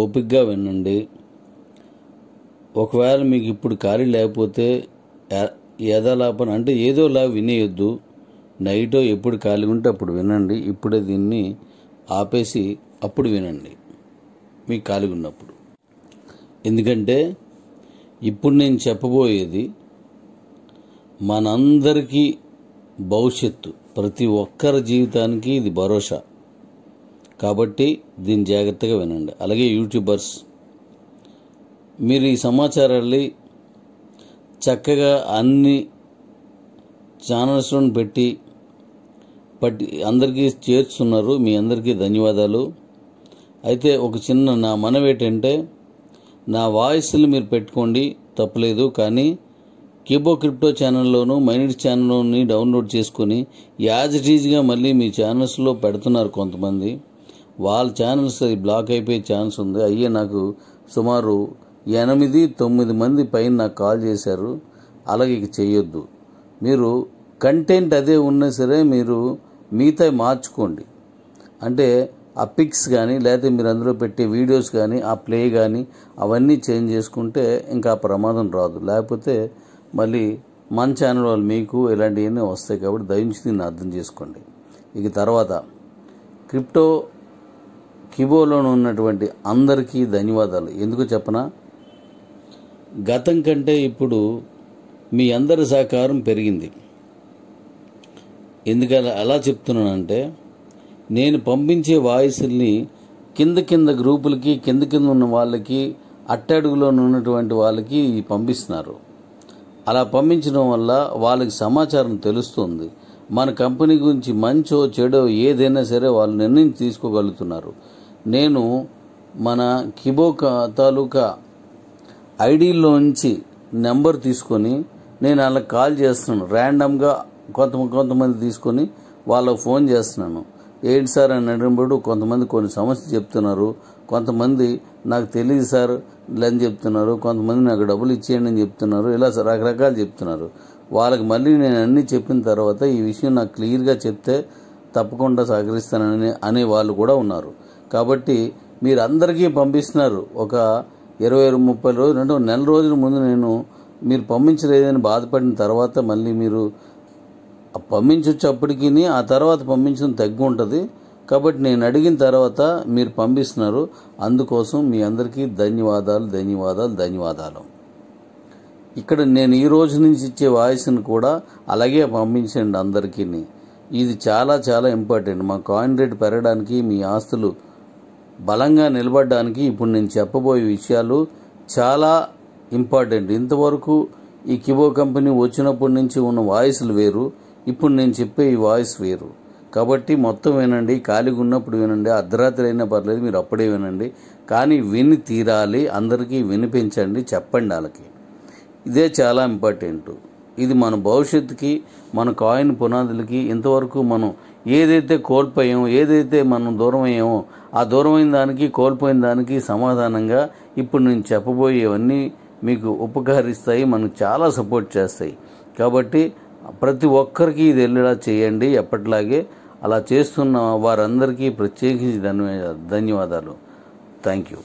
ఓపికగా వినండి. ఒకవేళ మీకు ఇప్పుడు ఖాళీ లేకపోతే యథాలాపన అంటే ఏదోలా వినేయొద్దు. నైటో ఎప్పుడు ఖాళీ ఉంటే అప్పుడు వినండి. ఇప్పుడే దీన్ని ఆపేసి అప్పుడు వినండి మీకు ఖాళీగా ఉన్నప్పుడు. ఎందుకంటే ఇప్పుడు నేను చెప్పబోయేది మనందరికీ భవిష్యత్తు, ప్రతి ఒక్కరి జీవితానికి ఇది భరోసా. కాబట్టి దీన్ని జాగ్రత్తగా వినండి. అలాగే యూట్యూబర్స్, మీరు ఈ సమాచారాన్ని చక్కగా అన్ని ఛానల్స్లో పెట్టి అందరికీ చేర్చుతున్నారు. మీ అందరికీ ధన్యవాదాలు. అయితే ఒక చిన్న నా మనవి ఏంటంటే, నా వాయిస్ని మీరు పెట్టుకోండి, తప్పలేదు. కానీ కిబో క్రిప్టో ఛానల్లోను మైనిట్స్ ఛానల్లోని డౌన్లోడ్ చేసుకుని యాజ్ ఇట్ ఈజ్గా మళ్ళీ మీ ఛానల్స్లో పెడుతున్నారు కొంతమంది. వాళ్ళ ఛానల్స్ బ్లాక్ అయిపోయే ఛాన్స్ ఉంది. అయ్యే నాకు సుమారు 8-9 మంది పైన నాకు కాల్ చేశారు. అలాగే ఇక చేయొద్దు. మీరు కంటెంట్ అదే ఉన్నా సరే మీరు మిగతా మార్చుకోండి. అంటే ఆ పిక్స్ కానీ లేకపోతే మీరు అందులో పెట్టే వీడియోస్ కానీ ఆ ప్లే కానీ అవన్నీ చేంజ్ చేసుకుంటే ఇంకా ప్రమాదం రాదు. లేకపోతే మళ్ళీ మన ఛానల్ వాళ్ళు మీకు ఇలాంటివన్నీ వస్తాయి. కాబట్టి దయించి దీన్ని అర్థం చేసుకోండి. ఇక తర్వాత కిబోలో ఉన్నటువంటి అందరికీ ధన్యవాదాలు. ఎందుకు చెప్పనా, గతం కంటే ఇప్పుడు మీ అందరి సహకారం పెరిగింది. ఎందుకలా అలా చెప్తున్నానంటే, నేను పంపించే వాయిస్ని కింద గ్రూపులకి కింద ఉన్న వాళ్ళకి అట్టడుగులో ఉన్నటువంటి వాళ్ళకి పంపిస్తున్నారు. అలా పంపించడం వల్ల వాళ్ళకి సమాచారం తెలుస్తుంది. మన కంపెనీ గురించి మంచో చెడో ఏదైనా సరే వాళ్ళు నిర్ణయం తీసుకోగలుగుతున్నారు. నేను మన కిబో తాలూకా ఐడీలోంచి నెంబర్ తీసుకొని నేను వాళ్ళకి కాల్ చేస్తున్నాను. ర్యాండమ్గా కొంతమంది తీసుకొని వాళ్ళకు ఫోన్ చేస్తున్నాను. ఏంటి సార్ అని అడిగినప్పుడు కొంతమంది కొన్ని సమస్యలు చెప్తున్నారు. కొంతమంది నాకు తెలియదు సార్ అని చెప్తున్నారు. కొంతమంది నాకు డబ్బులు ఇచ్చేయండి అని చెప్తున్నారు. ఇలా రకరకాలు చెప్తున్నారు. వాళ్ళకి మళ్ళీ నేను అన్నీ చెప్పిన తర్వాత ఈ విషయం నాకు క్లియర్గా చెప్తే తప్పకుండా సహకరిస్తానని అనే వాళ్ళు కూడా ఉన్నారు. కాబట్టి మీరు అందరికీ పంపిస్తున్నారు. ఒక 20-30 రోజులు, నెల రోజుల ముందు నేను మీరు పంపించలేదని బాధపడిన తర్వాత మళ్ళీ మీరు పంపించవచ్చు. అప్పటికి ఆ తర్వాత పంపించడం తగ్గి ఉంటుంది. కాబట్టి నేను అడిగిన తర్వాత మీరు పంపిస్తున్నారు. అందుకోసం మీ అందరికీ ధన్యవాదాలు. ఇక్కడ నేను ఈ రోజు నుంచి ఇచ్చే వాయిస్ని కూడా అలాగే పంపించండి అందరికీ. ఇది చాలా చాలా ఇంపార్టెంట్. మా కాయిన్ రేట్ పెరగడానికి, మీ ఆస్తులు బలంగా నిలబడడానికి ఇప్పుడు నేను చెప్పబోయే విషయాలు చాలా ఇంపార్టెంట్. ఇంతవరకు ఈ కిబో కంపెనీ వచ్చినప్పటి నుంచి ఉన్న వాయిస్లు వేరు, ఇప్పుడు నేను చెప్పే ఈ వాయిస్ వేరు. కాబట్టి మొత్తం వినండి. ఖాళీగా ఉన్నప్పుడు వినండి. అర్ధరాత్రి అయినా పర్లేదు, మీరు అప్పుడే వినండి. కానీ విని తీరాలి. అందరికీ వినిపించండి, చెప్పండి వాళ్ళకి. ఇదే చాలా ఇంపార్టెంట్. ఇది మన భవిష్యత్తుకి, మన కాయిన్ పునాదులకి. ఇంతవరకు మనం ఏదైతే కోల్పోయామో, ఏదైతే మనం దూరం అయ్యామో, ఆ దూరమైన దానికి, కోల్పోయిన దానికి సమాధానంగా ఇప్పుడు నేను చెప్పబోయేవన్నీ మీకు ఉపకరిస్తాయి, మనకు చాలా సపోర్ట్ చేస్తాయి. కాబట్టి ప్రతి ఒక్కరికి ఇది వెళ్ళేలా చేయండి. ఎప్పటిలాగే అలా చేస్తున్న వారందరికీ ప్రత్యేకించి ధన్యవాదాలు. Thank you.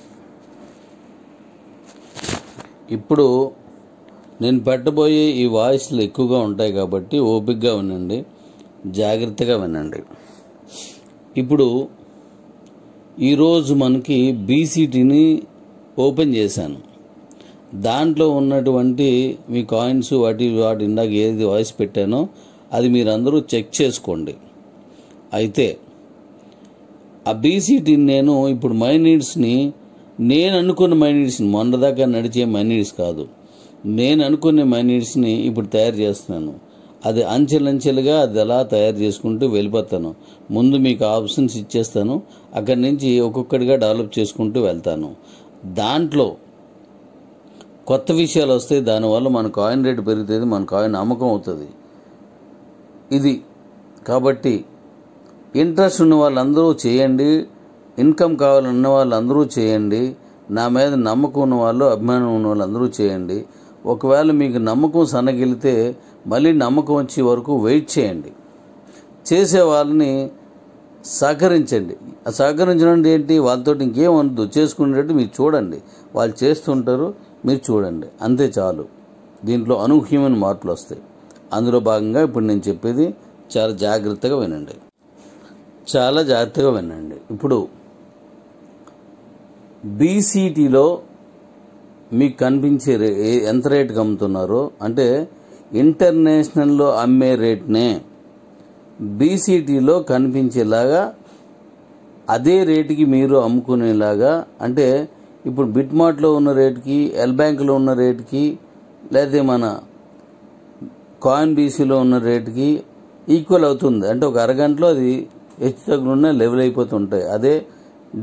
ఇప్పుడు నేను పెట్టబోయే ఈ వాయిస్లు ఎక్కువగా ఉంటాయి కాబట్టి ఓపికగా వినండి, జాగ్రత్తగా వినండి. ఇప్పుడు ఈరోజు మనకి బీసీటీని ఓపెన్ చేశాను. దాంట్లో ఉన్నటువంటి మీ కాయిన్స్ వాటి ఇందాక ఏది వాయిస్ పెట్టానో అది మీరందరూ చెక్ చేసుకోండి. అయితే ఆ బీసీటీని నేను ఇప్పుడు మైనీడ్స్ని, నేను అనుకున్న మైనీడ్స్ని, మొన్నదాకా నడిచే మైనీడ్స్ కాదు, నేను అనుకునే మైనీడ్స్ని ఇప్పుడు తయారు చేస్తున్నాను. అది అంచెలంచెలుగా అది ఎలా తయారు చేసుకుంటూ వెళ్ళిపోతాను. ముందు మీకు ఆప్షన్స్ ఇచ్చేస్తాను, అక్కడి నుంచి ఒక్కొక్కటిగా డెవలప్ చేసుకుంటూ వెళ్తాను. దాంట్లో కొత్త విషయాలు వస్తాయి. దానివల్ల మన కాయిన్ రేటు పెరుగుతుంది, మన కాయిన్ అమ్మకం అవుతుంది. ఇది కాబట్టి ఇంట్రెస్ట్ ఉన్న వాళ్ళందరూ చేయండి, ఇన్కమ్ కావాలన్న వాళ్ళందరూ చేయండి, నా మీద నమ్మకం ఉన్న వాళ్ళు, అభిమానం ఉన్న వాళ్ళందరూ చేయండి. ఒకవేళ మీకు నమ్మకం సన్నగిలితే మళ్ళీ నమ్మకం వచ్చే వరకు వెయిట్ చేయండి. చేసే వాళ్ళని సహకరించండి. సహకరించడం అంటే ఏంటి, వాళ్ళతో ఇంకేం వద్దు, చేసుకునేటట్టు మీరు చూడండి. వాళ్ళు చేస్తుంటారు, మీరు చూడండి, అంతే చాలు. దీంట్లో అనూహ్యమైన మార్పులు వస్తాయి. అందులో భాగంగా ఇప్పుడు నేను చెప్పేది చాలా జాగ్రత్తగా వినండి, చాలా జాగ్రత్తగా వినండి. ఇప్పుడు బీసీటీలో మీకు కనిపించే ఎంత రేటుకి అమ్ముతున్నారో, అంటే ఇంటర్నేషనల్లో అమ్మే రేట్నే బీసీటీలో కనిపించేలాగా అదే రేటుకి మీరు అమ్ముకునేలాగా, అంటే ఇప్పుడు బిట్మార్ట్లో ఉన్న రేటుకి, ఎల్ బ్యాంకులో ఉన్న రేటుకి, లేదా మన కాయిన్ బీసీలో ఉన్న రేటుకి ఈక్వల్ అవుతుంది. అంటే ఒక అరగంటలో అది హెచ్చు తగ్గులున్న లెవెల్ అయిపోతుంటాయి. అదే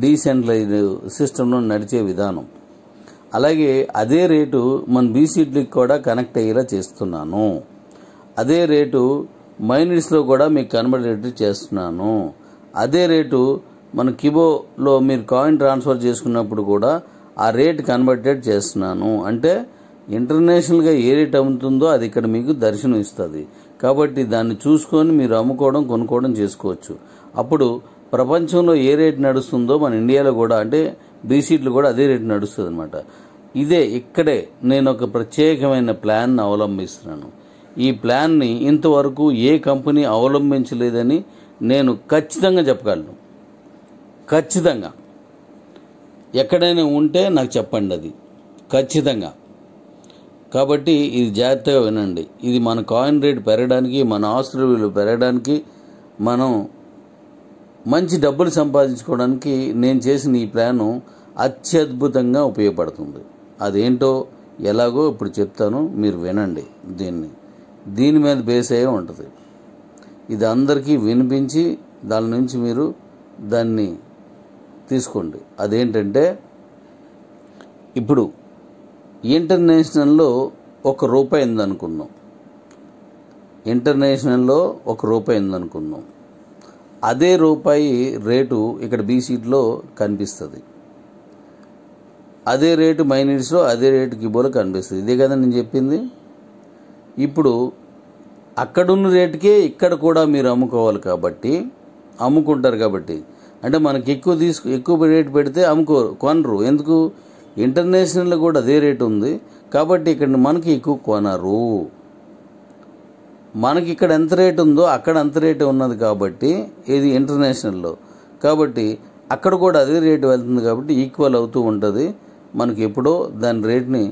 డీసెంట్రలైజ్డ్ సిస్టంలో నడిచే విధానం. అలాగే అదే రేటు మన బీసీటీకి కూడా కనెక్ట్ అయ్యేలా చేస్తున్నాను. అదే రేటు మైనిట్స్లో కూడా మీకు కన్వర్ట్ చేస్తున్నాను. అదే రేటు మన కిబోలో మీరు కాయిన్ ట్రాన్స్ఫర్ చేసుకున్నప్పుడు కూడా ఆ రేట్ కన్వర్టెడ్ చేస్తున్నాను. అంటే ఇంటర్నేషనల్గా ఏ రేట్ అమ్ముతుందో అది ఇక్కడ మీకు దర్శనం ఇస్తుంది. కాబట్టి దాన్ని చూసుకొని మీరు అమ్ముకోవడం, కొనుక్కోవడం చేసుకోవచ్చు. అప్పుడు ప్రపంచంలో ఏ రేట్ నడుస్తుందో మన ఇండియాలో కూడా, అంటే బీసీట్లు కూడా అదే రేటు నడుస్తుంది అనమాట. ఇక్కడే నేను ఒక ప్రత్యేకమైన ప్లాన్ అవలంబిస్తున్నాను. ఈ ప్లాన్ని ఇంతవరకు ఏ కంపెనీ అవలంబించలేదని నేను ఖచ్చితంగా చెప్పగలను. ఖచ్చితంగా ఎక్కడైనా ఉంటే నాకు చెప్పండి, అది ఖచ్చితంగా. కాబట్టి ఇది జాగ్రత్తగా వినండి. ఇది మన కాయిన్ రేట్ పెరగడానికి, మన ఆస్తుల విలువ పెరగడానికి, మనం మంచి డబ్బులు సంపాదించుకోవడానికి నేను చేసిన ఈ ప్లాను అత్యద్భుతంగా ఉపయోగపడుతుంది. అదేంటో ఎలాగో ఇప్పుడు చెప్తాను, మీరు వినండి. దీని మీద బేస్ అయ్యే ఉంటుంది. ఇది అందరికీ వినిపించి దాని నుంచి మీరు దాన్ని తీసుకోండి. అదేంటంటే, ఇప్పుడు ఇంటర్నేషనల్లో ₹1 ఉందనుకుందాం. ఇంటర్నేషనల్లో ₹1 ఉందనుకుందాం. అదే రూపాయి రేటు ఇక్కడ బీసీట్లో కనిపిస్తుంది. అదే రేటు మైనిట్స్లో, అదే రేటు కిబోలో కనిపిస్తుంది. ఇదే కదా నేను చెప్పింది. ఇప్పుడు అక్కడున్న రేటుకే ఇక్కడ కూడా మీరు అమ్ముకుంటారు కాబట్టి, అంటే మనకి ఎక్కువ రేటు పెడితే కొనరు. ఎందుకు? ఇంటర్నేషనల్లో కూడా అదే రేటు ఉంది కాబట్టి ఇక్కడ మనకి ఎక్కువ కొనరు. మనకి ఇక్కడ ఎంత రేటు ఉందో అక్కడ అంత రేటు ఉన్నది కాబట్టి, ఇది ఇంటర్నేషనల్లో కాబట్టి అక్కడ కూడా అదే రేటు వెళ్తుంది కాబట్టి ఈక్వల్ అవుతూ ఉంటుంది. మనకి ఎప్పుడో దాని రేట్ని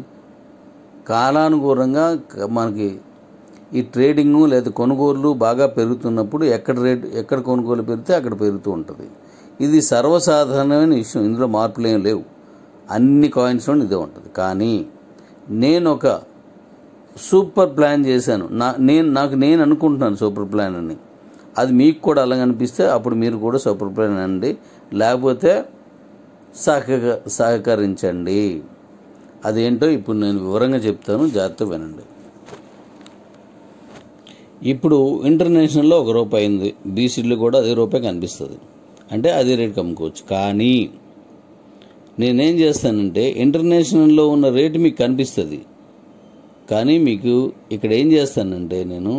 కాలానుగుణంగా మనకి ఈ ట్రేడింగు లేదా కొనుగోలు బాగా పెరుగుతున్నప్పుడు ఎక్కడ కొనుగోలు పెరిగితే అక్కడ పెరుగుతూ ఉంటుంది. ఇది సర్వసాధారణమైన విషయం, ఇందులో మార్పులు ఏం లేవు. అన్ని కాయిన్స్లో ఇదే ఉంటుంది. కానీ నేను ఒక సూపర్ ప్లాన్ చేశాను. నేను అనుకుంటున్నాను సూపర్ ప్లాన్ అని. అది మీకు కూడా అలాగ అనిపిస్తే అప్పుడు మీరు కూడా సూపర్ ప్లాన్ అనండి, లేకపోతే సహకరించండి. అదేంటో ఇప్పుడు నేను వివరంగా చెప్తాను, జాగ్రత్తగా వినండి. ఇప్పుడు ఇంటర్నేషనల్లో ₹1 ఉంది, బీసీలో కూడా అదే రూపాయి కనిపిస్తుంది, అంటే అదే రేటుకి అమ్ముకోవచ్చు. కానీ నేనేం చేస్తానంటే, ఇంటర్నేషనల్లో ఉన్న రేటు మీకు కనిపిస్తుంది, కానీ మీకు ఇక్కడ ఏం చేస్తానంటే, నేను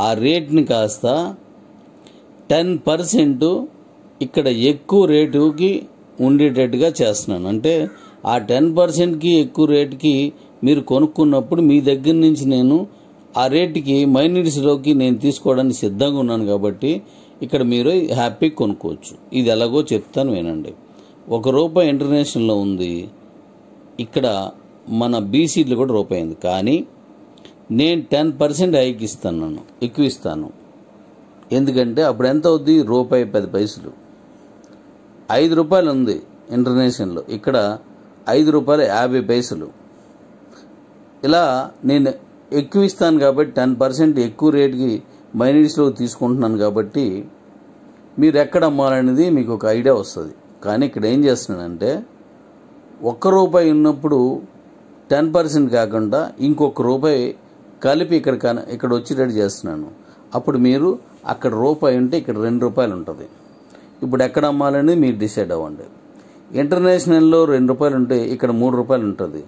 ఆ రేట్ని కాస్త 10% ఇక్కడ ఎక్కువ రేటుకి ఉండేటట్టుగా చేస్తున్నాను. అంటే ఆ 10%కి ఎక్కువ రేటుకి మీరు కొనుక్కున్నప్పుడు మీ దగ్గర నుంచి నేను ఆ రేటుకి మైనిట్స్లోకి నేను తీసుకోవడానికి సిద్ధంగా ఉన్నాను కాబట్టి ఇక్కడ మీరు హ్యాపీగా కొనుక్కోవచ్చు. ఇది ఎలాగో చెప్తాను వినండి. ₹1 ఇంటర్నేషనల్లో ఉంది, ఇక్కడ మన బీసీలు కూడా ₹1 ఉంది. కానీ నేను 10% ఎక్కువ ఇస్తాను. ఎందుకంటే అప్పుడు ఎంత అవుద్ది? ₹1.10. ₹5 ఉంది ఇంటర్నేషనల్లో, ఇక్కడ ₹5.50. ఇలా నేను ఎక్కువ ఇస్తాను కాబట్టి 10% ఎక్కువ రేటుకి మైనిట్స్లో తీసుకుంటున్నాను కాబట్టి మీరు ఎక్కడ అమ్మాలనేది మీకు ఒక ఐడియా వస్తుంది. కానీ ఇక్కడ ఏం చేస్తున్నానంటే, ₹1 ఉన్నప్పుడు 10% కాకుండా ₹1 కలిపి ఇక్కడ వచ్చేటట్టు చేస్తున్నాను. అప్పుడు మీరు అక్కడ ₹1 ఉంటే ఇక్కడ ₹2 ఉంటుంది. ఇప్పుడు ఎక్కడ అమ్మాలనేది మీరు డిసైడ్ అవ్వండి. ఇంటర్నేషనల్లో ₹2 ఉంటే ఇక్కడ ₹3 ఉంటుంది.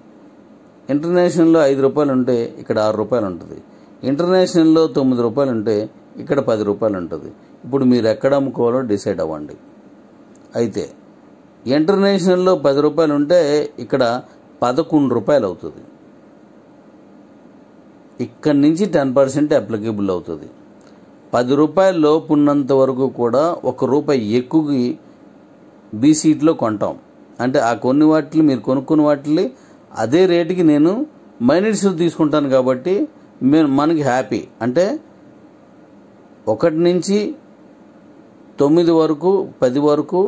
ఇంటర్నేషనల్లో ₹5 ఉంటే ఇక్కడ ₹6 ఉంటుంది. ఇంటర్నేషనల్లో ₹9 ఉంటే ఇక్కడ ₹10 ఉంటుంది. ఇప్పుడు మీరు ఎక్కడ అమ్ముకోవాలో డిసైడ్ అవ్వండి. అయితే ఇంటర్నేషనల్లో 10 రూపాయలు ఉంటే ఇక్కడ 11 రూపాయలు అవుతుంది. ఇక్కడి నుంచి 10% అప్లికేబుల్ అవుతుంది. 10 రూపాయల లోపు ఉన్నంత వరకు కూడా ₹1 ఎక్కువకి బీసీట్లో కొంటాం. అంటే ఆ కొన్ని వాటిని మీరు కొనుక్కున్న వాటిని అదే రేటుకి నేను మైనిట్స్లో తీసుకుంటాను కాబట్టి మనకి హ్యాపీ. అంటే 1 నుంచి 9 వరకు 10 వరకు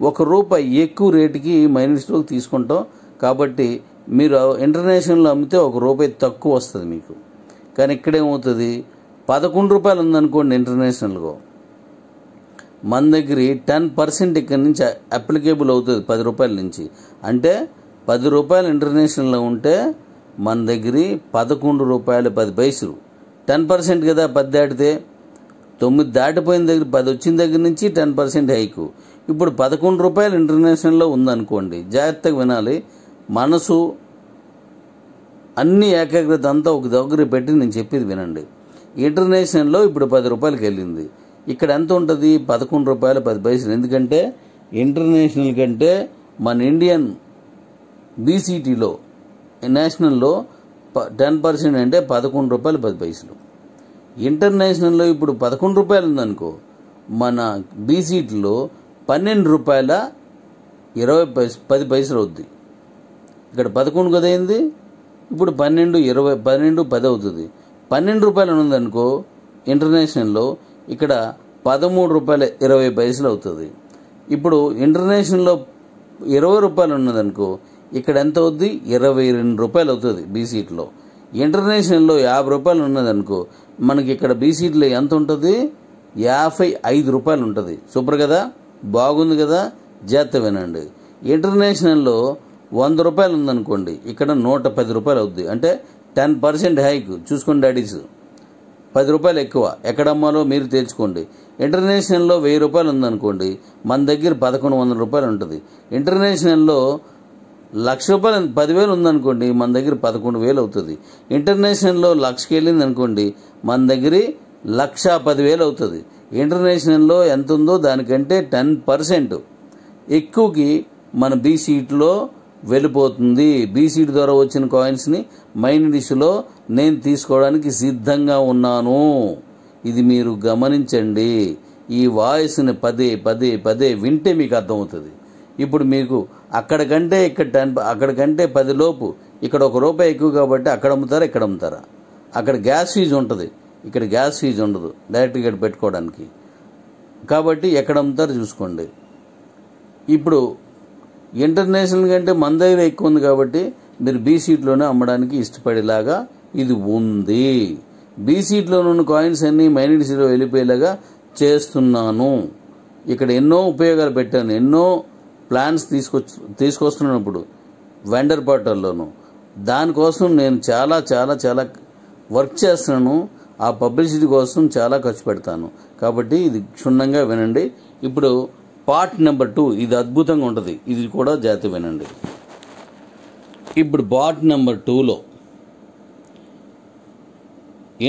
₹1 ఎక్కువ రేటుకి మైనిట్స్లో తీసుకుంటాం కాబట్టి మీరు ఇంటర్నేషనల్లో అమ్మితే ₹1 తక్కువ వస్తుంది మీకు. కానీ ఇక్కడేమవుతుంది, 11 రూపాయలు ఉందనుకోండి ఇంటర్నేషనల్గా, మన దగ్గర 10% ఇక్కడ నుంచి అప్లికేబుల్ అవుతుంది 10 రూపాయల నుంచి. అంటే 10 రూపాయలు ఇంటర్నేషనల్లో ఉంటే మన దగ్గర ₹11.10. 10% కదా, 10 దాటితే 9 దాటిపోయిన దగ్గర 10 వచ్చిన దగ్గర నుంచి 10% హైకు. ఇప్పుడు 11 రూపాయలు ఇంటర్నేషనల్లో ఉందనుకోండి, జాగ్రత్తగా వినాలి, మనసు అన్ని ఏకాగ్రత అంతా ఒక దగ్గర పెట్టి నేను చెప్పేది వినండి. ఇంటర్నేషనల్లో ఇప్పుడు 10 రూపాయలకి వెళ్ళింది, ఇక్కడ ఎంత ఉంటుంది, ₹11.10. ఎందుకంటే ఇంటర్నేషనల్ కంటే మన ఇండియన్ బీసీటీలో నేషనల్లో 10% అంటే ₹11.10. ఇంటర్నేషనల్లో ఇప్పుడు 11 రూపాయలు ఉందనుకో, మన బీసీటీలో ₹12.10 అవుద్ది. ఇక్కడ 11 కదా అయింది, ఇప్పుడు 12.10 అవుతుంది. 12 రూపాయలు ఉందనుకో ఇంటర్నేషనల్లో, ఇక్కడ ₹13.20 అవుతుంది. ఇప్పుడు ఇంటర్నేషనల్లో 20 రూపాయలు ఉన్నదనుకో, ఇక్కడ ఎంత అవుద్ది, ₹22 అవుతుంది బీసీట్లో. ఇంటర్నేషనల్లో 50 రూపాయలు ఉన్నదనుకో, మనకి ఇక్కడ బీసీట్లో ఎంత ఉంటుంది, ₹55 ఉంటుంది. సూపర్ కదా, బాగుంది కదా, జాగ్రత్త వినండి. ఇంటర్నేషనల్లో 100 రూపాయలు ఉందనుకోండి, ఇక్కడ ₹110 అవుద్ది. అంటే 10% హైక్. చూసుకోండి డాడీస్, 10 రూపాయలు ఎక్కువ. ఎక్కడ అమ్మాలో మీరు తేల్చుకోండి. ఇంటర్నేషనల్లో 1000 రూపాయలు ఉందనుకోండి, మన దగ్గర ₹1100 ఉంటుంది. ఇంటర్నేషనల్లో ₹1,00,000 10,000 ఉందనుకోండి, మన దగ్గర 11,000 అవుతుంది. ఇంటర్నేషనల్లో 1,00,000కి వెళ్ళింది అనుకోండి, మన దగ్గర 1,10,000 అవుతుంది. ఇంటర్నేషనల్లో ఎంత ఉందో దానికంటే 10% ఎక్కువకి మన బీసీట్లో వెళ్ళిపోతుంది. బీసీటీ ద్వారా వచ్చిన కాయిన్స్ని మైనిట్స్లో నేను తీసుకోవడానికి సిద్ధంగా ఉన్నాను. ఇది మీరు గమనించండి. ఈ వాయిస్ని పదే వింటే మీకు అర్థమవుతుంది. ఇప్పుడు మీకు అక్కడికంటే అక్కడికంటే 10 లోపు ఇక్కడ ₹1 ఎక్కువ కాబట్టి అక్కడ అమ్ముతారా, ఇక్కడ అమ్ముతారా? అక్కడ గ్యాస్ ఫీజు ఉంటుంది, ఇక్కడ గ్యాస్ ఫీజు ఉండదు డైరెక్ట్గా ఇక్కడ పెట్టుకోవడానికి. కాబట్టి ఎక్కడ అమ్ముతారో చూసుకోండి. ఇప్పుడు ఇంటర్నేషనల్ కంటే మన దగ్గర ఎక్కువ ఉంది కాబట్టి మీరు బీసీట్లోనే అమ్మడానికి ఇష్టపడేలాగా ఇది ఉంది. బీసీట్లో ఉన్న కాయిన్స్ అన్ని మైనిట్స్లో వెళ్ళిపోయేలాగా చేస్తున్నాను. ఇక్కడ ఎన్నో ఉపయోగాలు పెట్టాను, ఎన్నో ప్లాన్స్ తీసుకొస్తున్నప్పుడు వెండర్ పోర్టల్లోను. దానికోసం నేను చాలా చాలా చాలా వర్క్ చేస్తున్నాను. ఆ పబ్లిసిటీ కోసం చాలా ఖర్చు పెడతాను. కాబట్టి ఇది క్షుణ్ణంగా వినండి. ఇప్పుడు పార్ట్ నెంబర్ 2, ఇది అద్భుతంగా ఉంటుంది, ఇది కూడా జాగ్రత్త వినండి. ఇప్పుడు పార్ట్ నెంబర్ 2లో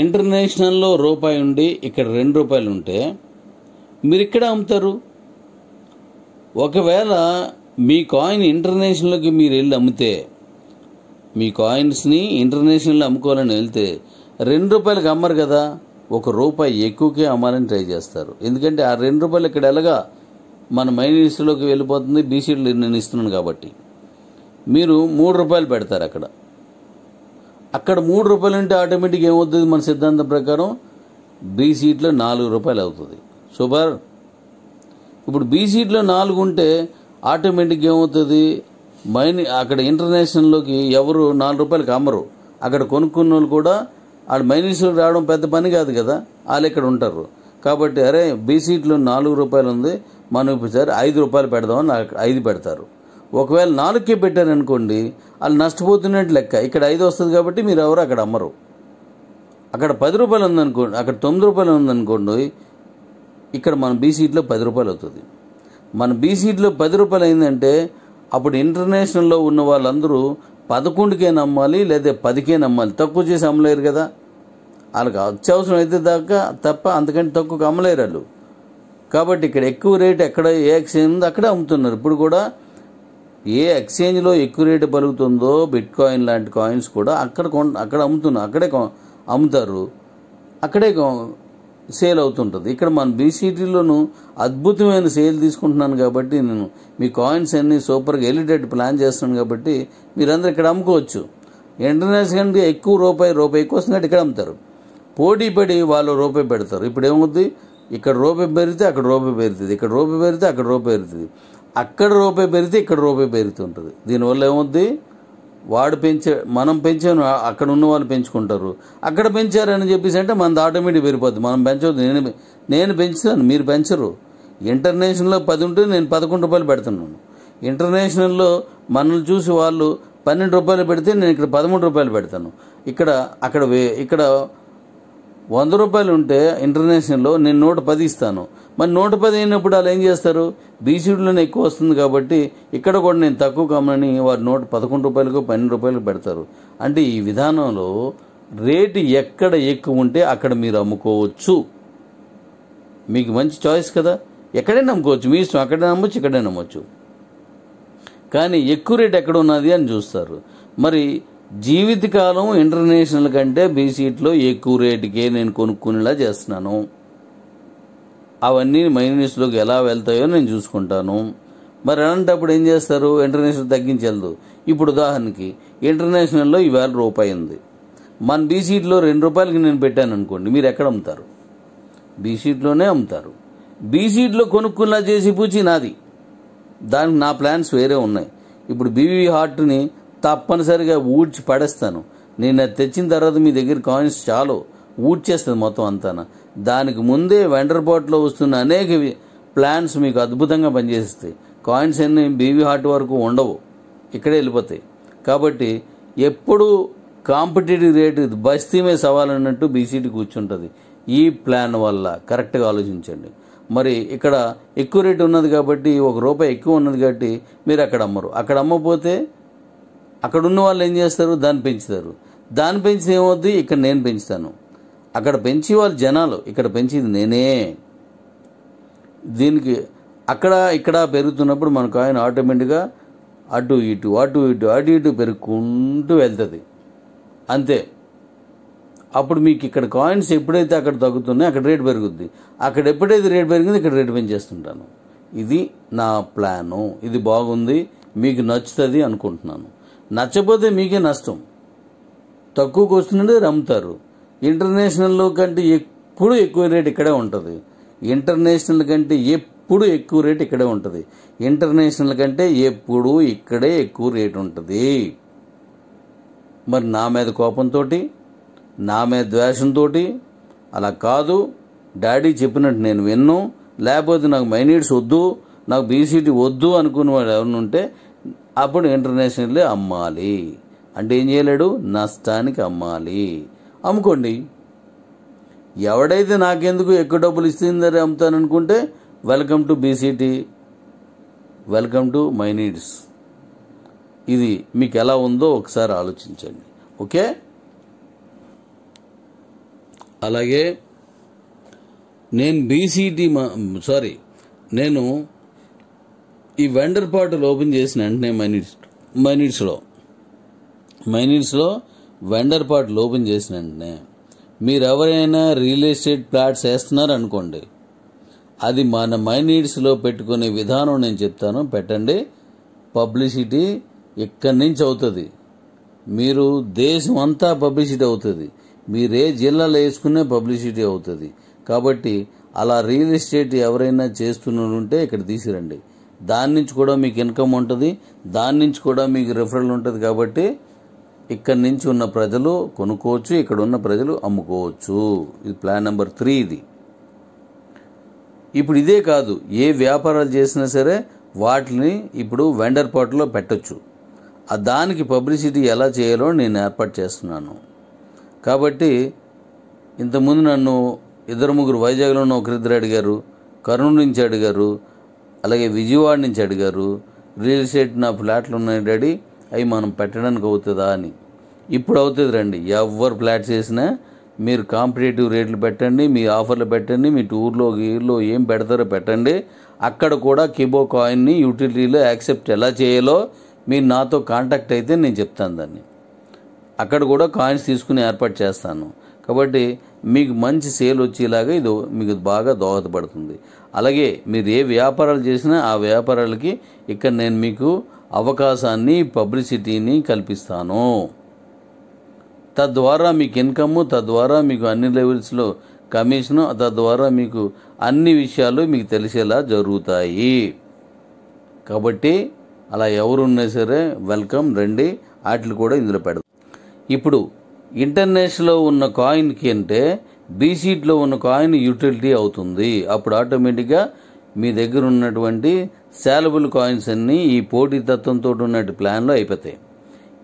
ఇంటర్నేషనల్లో ₹1 ఉండి ఇక్కడ ₹2 ఉంటే మీరు ఇక్కడ అమ్ముతారు. ఒకవేళ మీ కాయిన్ ఇంటర్నేషనల్లోకి మీరు వెళ్ళి అమ్మితే, మీ కాయిన్స్ని ఇంటర్నేషనల్లో అమ్ముకోవాలని వెళ్తే ₹2కి అమ్మరు కదా, ₹1 ఎక్కువకే అమ్మాలని ట్రై చేస్తారు. ఎందుకంటే ఆ ₹2 ఇక్కడ ఎలాగా మన మైనిట్స్లోకి వెళ్ళిపోతుంది, బీసీట్లు నేను ఇస్తున్నాను కాబట్టి. మీరు ₹3 పెడతారు అక్కడ ₹3 అంటే ఆటోమేటిక్ ఏమవుతుంది, మన సిద్ధాంతం ప్రకారం బీసీట్లో ₹4 అవుతుంది. సూపర్. ఇప్పుడు బీసీట్లో 4 ఉంటే ఆటోమేటిక్ ఏమవుతుంది, అక్కడ ఇంటర్నేషనల్లోకి ఎవరు ₹4కి అమ్మరు. అక్కడ కొనుక్కున్న వాళ్ళు కూడా వాళ్ళు మైనిట్స్లోకి రావడం పెద్ద పని కాదు కదా, వాళ్ళు ఇక్కడ ఉంటారు. కాబట్టి అరే బీసీట్లో ₹4 ఉంది, మనం ఇప్పుడు సరే ₹5 పెడదామని 5 పెడతారు. ఒకవేళ 4కే పెట్టారనుకోండి, వాళ్ళు నష్టపోతున్నట్టు లెక్క. ఇక్కడ 5 వస్తుంది కాబట్టి మీరు ఎవరు అక్కడ అమ్మరు. అక్కడ ₹10 ఉందనుకోండి, అక్కడ ₹9 ఉందనుకోండి, ఇక్కడ మన బీసీట్లో ₹10 అవుతుంది. మన బీసీట్లో ₹10 అయిందంటే అప్పుడు ఇంటర్నేషనల్లో ఉన్న వాళ్ళందరూ 11కే నమ్మాలి, లేదా 10కే నమ్మాలి. తక్కువ చేసి అమ్మలేరు కదా, వాళ్ళకి అత్యవసరం అయితే దాకా తప్ప అంతకంటే తక్కువకి అమ్మలేరు వాళ్ళు. కాబట్టి ఇక్కడ ఎక్కువ రేటు ఎక్కడ ఏ ఎక్స్చేంజ్ ఉందో అక్కడే అమ్ముతున్నారు. ఇప్పుడు కూడా ఏ ఎక్స్చేంజ్లో ఎక్కువ రేటు పలుకుతుందో బిట్ కాయిన్ లాంటి కాయిన్స్ కూడా అక్కడ అమ్ముతున్నారు, అక్కడే అమ్ముతారు, అక్కడే సేల్ అవుతుంటుంది. ఇక్కడ మన బీసీటీలోను అద్భుతమైన సేల్ తీసుకుంటున్నాను కాబట్టి నేను మీ కాయిన్స్ అన్ని సూపర్గా ఎలిటెడ్ ప్లాన్ చేస్తున్నాను కాబట్టి మీరందరూ ఇక్కడ అమ్ముకోవచ్చు. ఇంటర్నేషనల్గా ఎక్కువ రూపాయి ఎక్కువ వస్తుంది ఇక్కడ అమ్ముతారు. పోటీ పడి వాళ్ళు రూపాయి పెడతారు. ఇప్పుడు ఏమవుద్ది, ఇక్కడ రూపాయి పెరిగితే అక్కడ రూపాయి పెరుగుతుంది, ఇక్కడ రూపాయి పెరిగితే అక్కడ రూపాయి పెరుగుతుంది, అక్కడ రూపాయి పెరిగితే ఇక్కడ రూపాయి పెరుగుతుంటుంది. దీనివల్ల ఏమవుద్ది, మనం పెంచాను అక్కడ ఉన్న వాళ్ళు పెంచుకుంటారు, అక్కడ పెంచారని చెప్పేసి అంటే మనది ఆటోమేటిక్ పెరిగిపోద్ది. మనం పెంచవద్దు, నేను పెంచుతాను, మీరు పెంచరు. ఇంటర్నేషనల్లో 10 ఉంటే నేను 11 రూపాయలు పెడుతున్నాను. ఇంటర్నేషనల్లో మనల్ని చూసి వాళ్ళు 12 రూపాయలు పెడితే నేను ఇక్కడ 13 రూపాయలు పెడతాను. ఇక్కడ 100 రూపాయలు ఉంటే ఇంటర్నేషనల్లో నేను 110 ఇస్తాను. మరి 110 అయినప్పుడు వాళ్ళు ఏం చేస్తారు, బీసీడీలోనే ఎక్కువ వస్తుంది కాబట్టి ఇక్కడ కూడా నేను తక్కువ కమ్మని వారు 111 రూపాయలకు 12 రూపాయలకు పెడతారు. అంటే ఈ విధానంలో రేటు ఎక్కడ ఎక్కువ ఉంటే అక్కడ మీరు అమ్ముకోవచ్చు. మీకు మంచి చాయిస్ కదా, ఎక్కడైనా అమ్ముకోవచ్చు, మీ ఇష్టం, అక్కడైనా అమ్మొచ్చు, ఇక్కడైనా అమ్మొచ్చు. కానీ ఎక్కువ రేట్ ఎక్కడ ఉన్నది అని చూస్తారు. మరి జీవితకాలం ఇంటర్నేషనల్ కంటే బీసీట్లో ఎక్కువ రేటుకే నేను కొనుక్కునేలా చేస్తున్నాను. అవన్నీ మైనస్లోకి ఎలా వెళ్తాయో నేను చూసుకుంటాను. మరి అలాంటప్పుడు ఏం చేస్తారు, ఇంటర్నేషనల్ తగ్గించి వెళ్దు. ఇప్పుడు ఉదాహరణకి ఇంటర్నేషనల్లో ఈవేళ రూపాయి ఉంది, మన బీసీట్లో 2 రూపాయలకి నేను పెట్టాను అనుకోండి, మీరు ఎక్కడ అమ్ముతారు, బీసీట్లోనే అమ్ముతారు. బీసీట్లో కొనుక్కునేలా చేసి పూచి నాది, దానికి నా ప్లాన్స్ వేరే ఉన్నాయి. ఇప్పుడు బీవీ హార్ట్ని తప్పనిసరిగా ఊడ్చి పడేస్తాను. నేను అది తెచ్చిన తర్వాత మీ దగ్గర కాయిన్స్ చాలు ఊడ్చేస్తుంది మొత్తం అంతా. దానికి ముందే వెండర్ పాట్లో వస్తున్న అనేక ప్లాన్స్ మీకు అద్భుతంగా పనిచేస్తాయి. కాయిన్స్ అన్ని బీవీ హార్ట్ వరకు ఉండవు, ఇక్కడే వెళ్ళిపోతాయి. కాబట్టి ఎప్పుడు కాంపిటేటివ్ రేటు బస్తీమే సవాల్ అన్నట్టు బీసీటీ కూర్చుంటుంది. ఈ ప్లాన్ వల్ల కరెక్ట్గా ఆలోచించండి. మరి ఇక్కడ ఎక్కువ రేటు ఉన్నది కాబట్టి, 1 రూపాయి ఎక్కువ ఉన్నది కాబట్టి మీరు అక్కడ అమ్మరు. అక్కడ అమ్మకపోతే అక్కడ ఉన్న వాళ్ళు ఏం చేస్తారు, దాన్ని పెంచుతారు. దాన్ని పెంచితే ఏమవుద్ది, ఇక్కడ నేను పెంచుతాను. అక్కడ పెంచి వాళ్ళు జనాలు, ఇక్కడ పెంచేది నేనే. దీనికి ఇక్కడ పెరుగుతున్నప్పుడు మన కాయిన్ ఆటోమేటిక్గా అటు ఇటు పెరుగుకుంటూ వెళ్తుంది, అంతే. అప్పుడు మీకు ఇక్కడ కాయిన్స్ ఎప్పుడైతే అక్కడ తగ్గుతున్నాయో అక్కడ రేటు పెరుగుద్ది, అక్కడ ఎప్పుడైతే రేటు పెరిగిందో ఇక్కడ రేటు పెంచేస్తుంటాను. ఇది నా ప్లాను. ఇది బాగుంది, మీకు నచ్చుతుంది అనుకుంటున్నాను. నచ్చపోతే మీకే నష్టం. తక్కువకు వస్తుందంటే అమ్ముతారు. ఇంటర్నేషనల్లో కంటే ఎప్పుడు ఎక్కువ రేటు ఇక్కడే ఉంటుంది. ఇంటర్నేషనల్ కంటే ఎప్పుడు ఎక్కువ రేటు ఇక్కడే ఉంటుంది. ఇంటర్నేషనల్ కంటే ఎప్పుడు ఇక్కడే ఎక్కువ రేటు ఉంటుంది. మరి నా మీద కోపంతో, నా మీద ద్వేషంతో అలా కాదు, డాడీ చెప్పినట్టు నేను విన్ను, లేకపోతే నాకు మైనీడ్స్ వద్దు, నాకు బీసీటీ వద్దు అనుకునే వాడు ఎవరు ఉంటే అప్పుడు ఇంటర్నేషనల్లే అమ్మాలి. అంటే ఏం చేయలేడు, నష్టానికి అమ్మాలి. అమ్ముకోండి. ఎవడైతే నాకెందుకు ఎక్కువ డబ్బులు ఇస్తుందని అమ్ముతాననుకుంటే welcome to BCT, welcome to my needs. ఇది మీకు ఎలా ఉందో ఒకసారి ఆలోచించండి. ఓకే. అలాగే నేను నేను ఈ వెండర్ పార్టల్ ఓపెన్ చేసిన వెంటనే మైనీడ్స్లో వెండర్ పార్టల్ ఓపెన్ చేసిన వెంటనే మీరు ఎవరైనా రియల్ ఎస్టేట్ ప్లాట్స్ వేస్తున్నారు అనుకోండి, అది మన మైనీడ్స్లో పెట్టుకునే విధానం నేను చెప్తాను, పెట్టండి. పబ్లిసిటీ ఇక్కడి నుంచి అవుతుంది, మీరు దేశం అంతా పబ్లిసిటీ అవుతుంది, మీరే జిల్లాలో వేసుకునే పబ్లిసిటీ అవుతుంది. కాబట్టి అలా రియల్ ఎస్టేట్ ఎవరైనా చేస్తుంటే ఇక్కడ తీసిరండి. దాని నుంచి కూడా మీకు ఇన్కమ్ ఉంటుంది, దాని నుంచి కూడా మీకు రిఫరల్ ఉంటుంది. కాబట్టి ఇక్కడి నుంచి ఉన్న ప్రజలు కొనుక్కోవచ్చు, ఇక్కడ ఉన్న ప్రజలు అమ్ముకోవచ్చు. ఇది ప్లాన్ నెంబర్ 3. ఇది ఇప్పుడు ఇదే కాదు, ఏ వ్యాపారాలు చేసినా సరే వాటిని ఇప్పుడు వెండర్ పార్ట్లో పెట్టచ్చు. దానికి పబ్లిసిటీ ఎలా చేయాలో నేను ఏర్పాటు చేస్తున్నాను. కాబట్టి ఇంతకుముందు నన్ను 2-3 వైజాగ్లో ఉన్న ఒకరిద్దరు అడిగారు, కర్నూలు నుంచి అడిగారు, అలాగే విజయవాడ నుంచి అడిగారు, రియల్ ఎస్టేట్ నా ఫ్లాట్లు ఉన్నాయి డాడీ, అవి మనం పెట్టడానికి అవుతుందా అని. ఇప్పుడు అవుతుంది రండి. ఎవరు ఫ్లాట్స్ వేసినా మీరు కాంపిటేటివ్ రేట్లు పెట్టండి, మీ ఆఫర్లు పెట్టండి, మీ టూర్లో ఏం పెడతారో పెట్టండి. అక్కడ కూడా కిబో కాయిన్ని యూటిలిటీలో యాక్సెప్ట్ ఎలా చేయాలో మీరు నాతో కాంటాక్ట్ అయితే నేను చెప్తాను దాన్ని. అక్కడ కూడా కాయిన్స్ తీసుకుని ఏర్పాటు చేస్తాను. కాబట్టి మీకు మంచి సేల్ వచ్చేలాగా ఇది మీకు బాగా దోహదపడుతుంది. అలాగే మీరు ఏ వ్యాపారాలు చేసినా ఆ వ్యాపారాలకి ఇక్కడ నేను మీకు అవకాశాన్ని, పబ్లిసిటీని కల్పిస్తాను. తద్వారా మీకు ఇన్కమ్, తద్వారా మీకు అన్ని లెవెల్స్లో కమిషను, తద్వారా మీకు అన్ని విషయాలు మీకు తెలిసేలా జరుగుతాయి. కాబట్టి అలా ఎవరున్నా సరే వెల్కమ్, రండి. వాటిని కూడా ఇందులో పెడతాం. ఇప్పుడు ఇంటర్నేషనల్లో ఉన్న కాయిన్కి అంటే బీసీట్లో ఉన్న కాయిన్ యూటిలిటీ అవుతుంది. అప్పుడు ఆటోమేటిక్గా మీ దగ్గర ఉన్నటువంటి శాలబుల్ కాయిన్స్ అన్నీ ఈ పోటీతత్వంతో ఉన్నట్టు ప్లాన్లో అయిపోతాయి.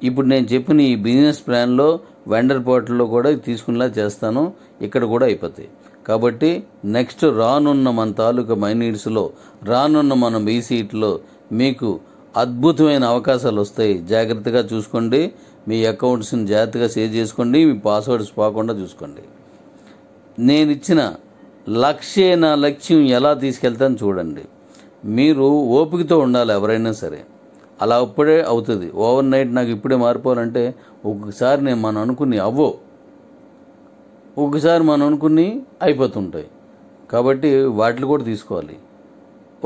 ఇప్పుడు నేను చెప్పిన ఈ బిజినెస్ ప్లాన్లో వెండర్ పోర్టల్లో కూడా తీసుకునేలా చేస్తాను. ఇక్కడ కూడా అయిపోతాయి. కాబట్టి నెక్స్ట్ రానున్న మన తాలూకా మైనీడ్స్లో, రానున్న మన బీసీట్లో మీకు అద్భుతమైన అవకాశాలు వస్తాయి. జాగ్రత్తగా చూసుకోండి. మీ అకౌంట్స్ని జాగ్రత్తగా సేవ్ చేసుకోండి. మీ పాస్వర్డ్స్ పోకుండా చూసుకోండి. నేను ఇచ్చిన నా లక్ష్యం ఎలా తీసుకెళ్తాను చూడండి. మీరు ఓపికతో ఉండాలి ఎవరైనా సరే. అలా అప్పుడే అవుతుంది. ఓవర్ నైట్ నాకు ఇప్పుడే మారిపోవాలంటే ఒక్కొక్కసారి మనం అనుకుని ఒక్కసారి మనం అనుకుని అయిపోతుంటాయి. కాబట్టి వాటిని కూడా తీసుకోవాలి.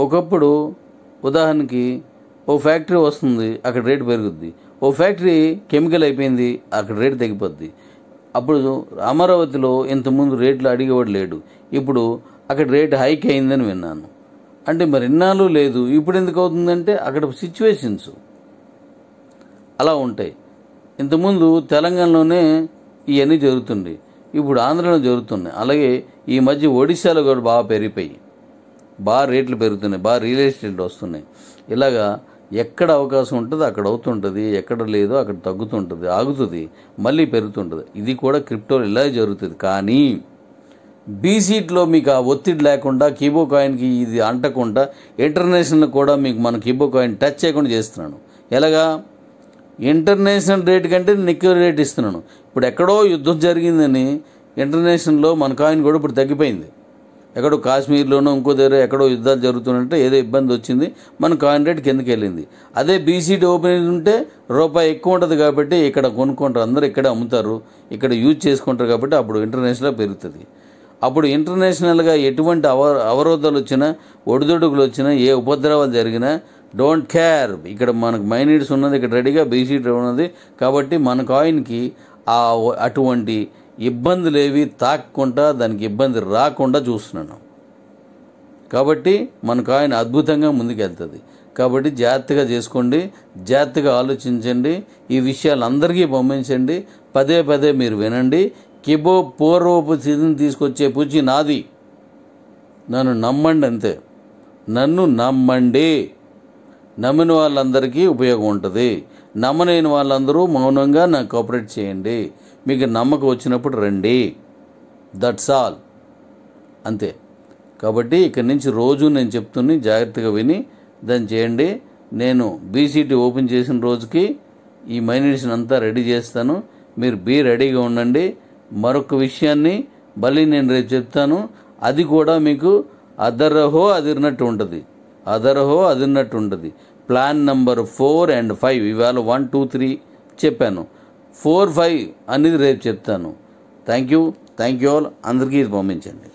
ఒకప్పుడు ఉదాహరణకి ఓ ఫ్యాక్టరీ వస్తుంది, అక్కడ రేటు పెరుగుద్ది. ఓ ఫ్యాక్టరీ కెమికల్ అయిపోయింది, అక్కడ రేటు తగ్గిపోద్ది. అప్పుడు అమరావతిలో ఇంతకుముందు రేట్లు అడిగేవాడు లేడు, ఇప్పుడు అక్కడ రేటు హైక్ అయిందని విన్నాను. అంటే మరి ఇన్నాళ్ళు లేదు, ఇప్పుడు ఎందుకు అవుతుందంటే అక్కడ సిచ్యువేషన్స్ అలా ఉంటాయి. ఇంతకుముందు తెలంగాణలోనే ఇవన్నీ జరుగుతుంది, ఇప్పుడు ఆంధ్రలో జరుగుతున్నాయి. అలాగే ఈ మధ్య ఒడిశాలో కూడా బాగా పెరిగిపోయి బాగా రేట్లు పెరుగుతున్నాయి, బాగా రియల్ ఎస్టేట్ వస్తున్నాయి. ఇలాగా ఎక్కడ అవకాశం ఉంటుందో అక్కడ అవుతుంటుంది, ఎక్కడ లేదో అక్కడ తగ్గుతుంటుంది, ఆగుతుంది, మళ్ళీ పెరుగుతుంటుంది. ఇది కూడా క్రిప్టోలో ఇలా జరుగుతుంది. కానీ బీసీట్లో మీకు ఆ ఒత్తిడి లేకుండా కిబో కాయిన్కి ఇది అంటకుండా ఇంటర్నేషనల్ కూడా మీకు మన కిబో కాయిన్ టచ్ చేయకుండా చేస్తున్నాను. ఎలాగా? ఇంటర్నేషనల్ రేట్ కంటే నేను ఎక్కువ రేట్ ఇస్తున్నాను. ఇప్పుడు ఎక్కడో యుద్ధం జరిగిందని ఇంటర్నేషనల్లో మన కాయిన్ కూడా ఇప్పుడు తగ్గిపోయింది. ఎక్కడో కాశ్మీర్లోనో ఇంకో దగ్గర ఎక్కడో యుద్ధాలు జరుగుతుంటే ఏదో ఇబ్బంది వచ్చింది, మన కాయిన్ రేట్ కిందకి వెళ్ళింది. అదే బీసీటీ ఓపెన్ ఉంటే రూపాయి ఎక్కువ ఉంటుంది కాబట్టి ఇక్కడ కొనుక్కుంటారు, అందరూ ఇక్కడే అమ్ముతారు, ఇక్కడ యూజ్ చేసుకుంటారు. కాబట్టి అప్పుడు ఇంటర్నేషనల్ పెరుగుతుంది. అప్పుడు ఇంటర్నేషనల్గా ఎటువంటి అవరోధాలు వచ్చినా, ఒడిదొడుకులు వచ్చినా, ఏ ఉపద్రవాలు జరిగినా డోంట్ కేర్. ఇక్కడ మనకు మైనీడ్స్ ఉన్నది, ఇక్కడ రెడీగా బీసీటీ ఉన్నది. కాబట్టి మన కాయిన్కి అటువంటి ఇబ్బందులు ఏవి తాకకుండా, దానికి ఇబ్బంది రాకుండా చూస్తున్నాను. కాబట్టి మన కాయిన్ అద్భుతంగా ముందుకెళ్తుంది. కాబట్టి జాగ్రత్తగా చేసుకోండి, జాగ్రత్తగా ఆలోచించండి, ఈ విషయాలు అందరికీ పంపించండి, పదే పదే మీరు వినండి. కిబో పూర్వపు స్థితిని తీసుకొచ్చే పూచి నాది. నన్ను నమ్మండి, అంతే. నన్ను నమ్మండి. నమ్మిన వాళ్ళందరికీ ఉపయోగం ఉంటుంది. నమ్మలేని వాళ్ళందరూ మౌనంగా నాకు కోఆపరేట్ చేయండి. మీకు నమ్మకం వచ్చినప్పుడు రండి. దట్స్ ఆల్, అంతే. కాబట్టి ఇక్కడి నుంచి రోజు నేను చెప్తుని జాగ్రత్తగా విని దాన్ని చేయండి. నేను బీసీటీ ఓపెన్ చేసిన రోజుకి ఈ మైనీడ్స్ని అంతా రెడీ చేస్తాను. మీరు రెడీగా ఉండండి. మరొక విషయాన్ని మళ్ళీ నేను రేపు చెప్తాను. అది కూడా మీకు అదిరినట్టు ఉంటుంది. ప్లాన్ నెంబర్ 4 and 5 ఇవాళ 1, 2, 3 చెప్పాను. 4, 5 అనేది రేపు చెప్తాను. Thank you all. అందరికీ ఇది పంపించండి.